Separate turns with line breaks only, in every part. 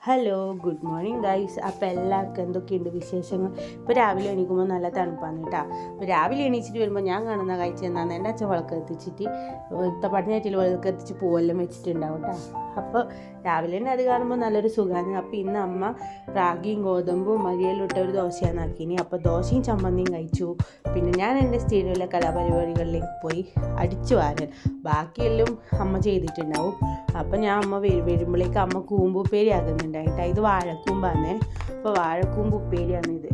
Hello good morning guys. അപ്പോൾ എല്ലാവർക്കും എന്തൊക്കെയുണ്ട് വിശേഷങ്ങൾ? ഇപ്പോൾ രാവിലെ എണീക്കുമ്പോൾ നല്ല തണുപ്പാണ് കേട്ടോ. അപ്പോൾ രാവിലെ എണീച്ചിട്ട് വരുമ്പോൾ ഞാൻ കാണുന്ന കാഴ്ച എന്താണെന്ന് എൻ്റെ അച്ഛൻ വിളക്ക് എത്തിച്ചിട്ട് പടിഞ്ഞാറ്റിൽ വിളക്ക് എത്തിച്ച് പൂവെല്ലാം വെച്ചിട്ടുണ്ടാവും കേട്ടോ. അപ്പോൾ രാവിലെ തന്നെ അത് കാണുമ്പോൾ നല്ലൊരു സുഖമാണ്. അപ്പോൾ ഇന്ന് അമ്മ റാഗിയും ഗോതമ്പും മരിയെല്ലാം ഇട്ട ഒരു ദോശയാണ് ആക്കിനി. അപ്പോൾ ദോശയും ചമ്മന്തിയും കഴിച്ചു. പിന്നെ ഞാൻ എൻ്റെ സ്ഥിരമുള്ള കലാപരിപാടികളിലേക്ക് പോയി അടിച്ചു വാരൻ ബാക്കിയെല്ലാം അമ്മ ചെയ്തിട്ടുണ്ടാവും. അപ്പം ഞാൻ അമ്മ വരുമ്പോഴേക്ക് അമ്മ കൂമ്പ് ഉപ്പേരി ആകുന്നുണ്ടായിട്ടാണ്. ഇത് വാഴക്കൂമ്പാണ്. അപ്പോൾ വാഴക്കൂമ്പ് ഉപ്പേരിയാണിത്.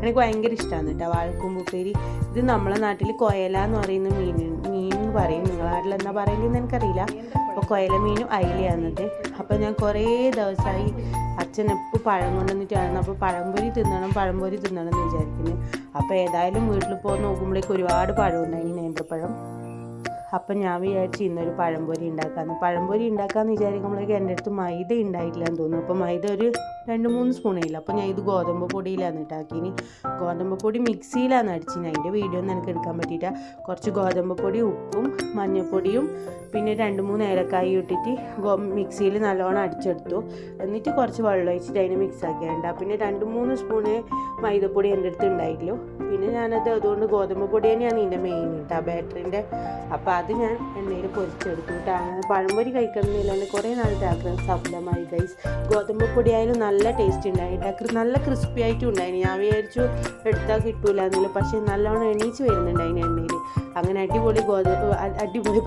എനിക്ക് ഭയങ്കര ഇഷ്ടമാണ് കേട്ടോ വാഴക്കൂമ്പ് ഉപ്പേരി. ഇത് നമ്മളെ നാട്ടിൽ കൊയല എന്ന് പറയുന്ന മീൻ എന്ന് പറയും. നിങ്ങളുടെ നാട്ടിൽ എന്താ പറയുന്നതെന്ന് എനിക്കറിയില്ല. അപ്പോൾ കൊയല മീനും അയിലയാണിത്. അപ്പോൾ ഞാൻ കുറേ ദിവസമായി അച്ഛൻ എപ്പോൾ പഴം കൊണ്ടുവന്നിട്ടാണ്. അപ്പോൾ പഴംപൊരി തിന്നണം എന്ന് വിചാരിക്കുന്നു. അപ്പോൾ ഏതായാലും വീട്ടിൽ പോയി നോക്കുമ്പോഴേക്ക് ഒരുപാട് പഴം ഉണ്ടായി, നേന്ത്രപ്പഴം. അപ്പം ഞാൻ വിചാരിച്ച് ഇന്നൊരു പഴംപൊരി ഉണ്ടാക്കാമെന്ന് വിചാരിക്കുമ്പോഴേക്കും എൻ്റെ അടുത്ത് മൈദ ഉണ്ടായിട്ടില്ല എന്ന് തോന്നുന്നു. അപ്പോൾ മൈദ ഒരു 2-3 സ്പൂണില്ല. അപ്പോൾ ഞാൻ ഇത് ഗോതമ്പ് പൊടിയിലാണ് ഇട്ടാക്കിനി. ഗോതമ്പ് പൊടി മിക്സിയിലാണ് അടിച്ചിന്. അതിൻ്റെ വീഡിയോ ഒന്നും എനിക്ക് എടുക്കാൻ പറ്റിയില്ല. കുറച്ച് ഗോതമ്പ് പൊടി, ഉപ്പും മഞ്ഞൾപ്പൊടിയും പിന്നെ 2-3 ഏലക്കായും ഇട്ടിട്ട് മിക്സിയിൽ നല്ലോണം അടിച്ചെടുത്തു. എന്നിട്ട് കുറച്ച് വെള്ളം ഒഴിച്ചിട്ട് അതിന് മിക്സ് ആക്കിയാണ്ട. പിന്നെ 2-3 സ്പൂണ് മൈദപ്പൊടി എൻ്റെ അടുത്ത് ഉണ്ടായില്ലോ. പിന്നെ ഞാനത് അതുകൊണ്ട് ഗോതമ്പ് പൊടി തന്നെയാണ് ഇതിൻ്റെ മെയിൻ കേട്ടോ, ബാറ്ററിൻ്റെ. അപ്പോൾ അത് ഞാൻ എണ്ണയിൽ പൊരിച്ചെടുത്തു കേട്ടോ. അങ്ങനെ പഴംപൊരി കഴിക്കണമെന്നില്ലാണ്ട് കുറേ നാളത്തെ ആഗ്രഹം സഫലമായി ഗൈസ്. ഗോതമ്പ് പൊടി ആയാലും നല്ല ടേസ്റ്റ് ഉണ്ടായിട്ട് നല്ല ക്രിസ്പി ആയിട്ടും ഉണ്ടായിന്. ഞാൻ വിചാരിച്ചു എടുത്താൽ കിട്ടൂല എന്നില്ല, പക്ഷേ നല്ലോണം എണീച്ച് വരുന്നുണ്ടായിന് എണ്ണയിൽ. അങ്ങനെ അടിപൊളി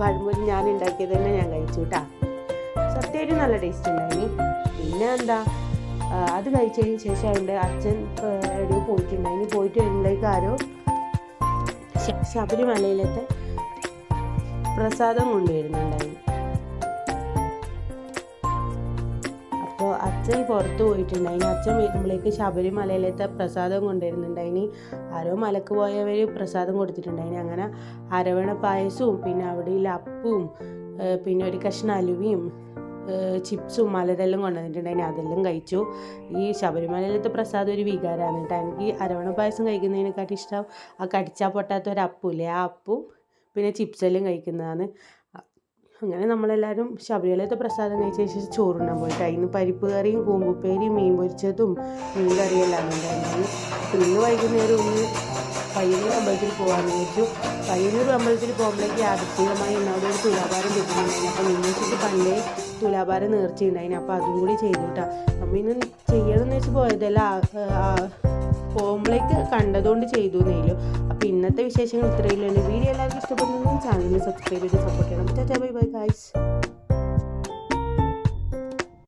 പഴംപൊരി ഞാൻ ഉണ്ടാക്കിയത് തന്നെ ഞാൻ കഴിച്ചു കേട്ടോ. സത്യമായിട്ട് നല്ല ടേസ്റ്റ് ഉണ്ടായിന്. പിന്നെ എന്താ, അത് കഴിച്ചതിന് ശേഷം എൻ്റെ അച്ഛൻ എവിടെയോ പോയിട്ടുണ്ടായിന്. പോയിട്ട് വരുമ്പോഴേക്ക് ആരോ ശബരിമലയിലത്തെ പ്രസാദം കൊണ്ടുവരുന്നുണ്ടായിരുന്നു. അപ്പോൾ അച്ഛൻ പുറത്ത് പോയിട്ടുണ്ടായിന്. അച്ഛൻ വരുമ്പോഴേക്ക് ശബരിമലയിലത്തെ പ്രസാദം കൊണ്ടുവരുന്നുണ്ടായിന്. ആരോ മലക്ക് പോയവർ പ്രസാദം കൊടുത്തിട്ടുണ്ടായിന്. അങ്ങനെ അരവണ പായസവും പിന്നെ അവിടെയുള്ള അപ്പവും പിന്നെ ഒരു കഷ്ണം അലുവയും ചിപ്സും മലരെല്ലാം കൊണ്ടുവന്നിട്ടുണ്ടായിന്. അതെല്ലാം കഴിച്ചു. ഈ ശബരിമലയിലത്തെ പ്രസാദം ഒരു വികാരമാണ് കേട്ടോ. എനിക്ക് അരവണ പായസം കഴിക്കുന്നതിനെക്കാട്ടി ഇഷ്ടം ആ കടിച്ചാൽ പൊട്ടാത്ത ഒരു അപ്പൂല്ലേ, ആ അപ്പും പിന്നെ ചിപ്സെല്ലാം കഴിക്കുന്നതാണ്. അങ്ങനെ നമ്മളെല്ലാവരും ശബരിമലത്തെ പ്രസാദം കഴിച്ച ശേഷം ചോറുണ്ണാൻ പോയിട്ട് അതിന് പരിപ്പ് കറിയും കൂമ്പുപ്പേരിയും മീൻ പൊരിച്ചതും മീൻ കറിയെല്ലാം ഉണ്ടായിരുന്നു. ഇന്ന് വൈകുന്നേരം പയ്യന്നൂർ അമ്പലത്തിൽ പോകാമെന്ന് വിചാരിച്ചു. പയ്യന്നൂർ അമ്പലത്തിൽ പോകുമ്പോഴേക്ക് യാദൃശ്ചികമായി അവിടെ ഒരു തുലാഭാരം കിട്ടുന്നുണ്ടായിരുന്നു. അപ്പോൾ നിങ്ങൾക്ക് പണ്ടേ തുലാഭാരം നേർച്ചയുണ്ടായിരുന്നു. അപ്പോൾ അതും കൂടി ചെയ്തു കേട്ടോ. നമ്മൾ ഇന്ന് ചെയ്യണമെന്ന് വെച്ച് പോയതല്ല, പോകുമ്പോഴേക്ക് കണ്ടതുകൊണ്ട് ചെയ്തു എന്നേലു. അപ്പോൾ ഇന്നത്തെ വിശേഷങ്ങൾ ഇത്രയുള്ളൂ. എൻ്റെ വീഡിയോ എല്ലാവർക്കും ഇഷ്ടപ്പെടുന്നു. ചാനലിന് സബ്സ്ക്രൈബ് ചെയ്ത് സപ്പോർട്ട് ചെയ്യണം. Bye bye guys.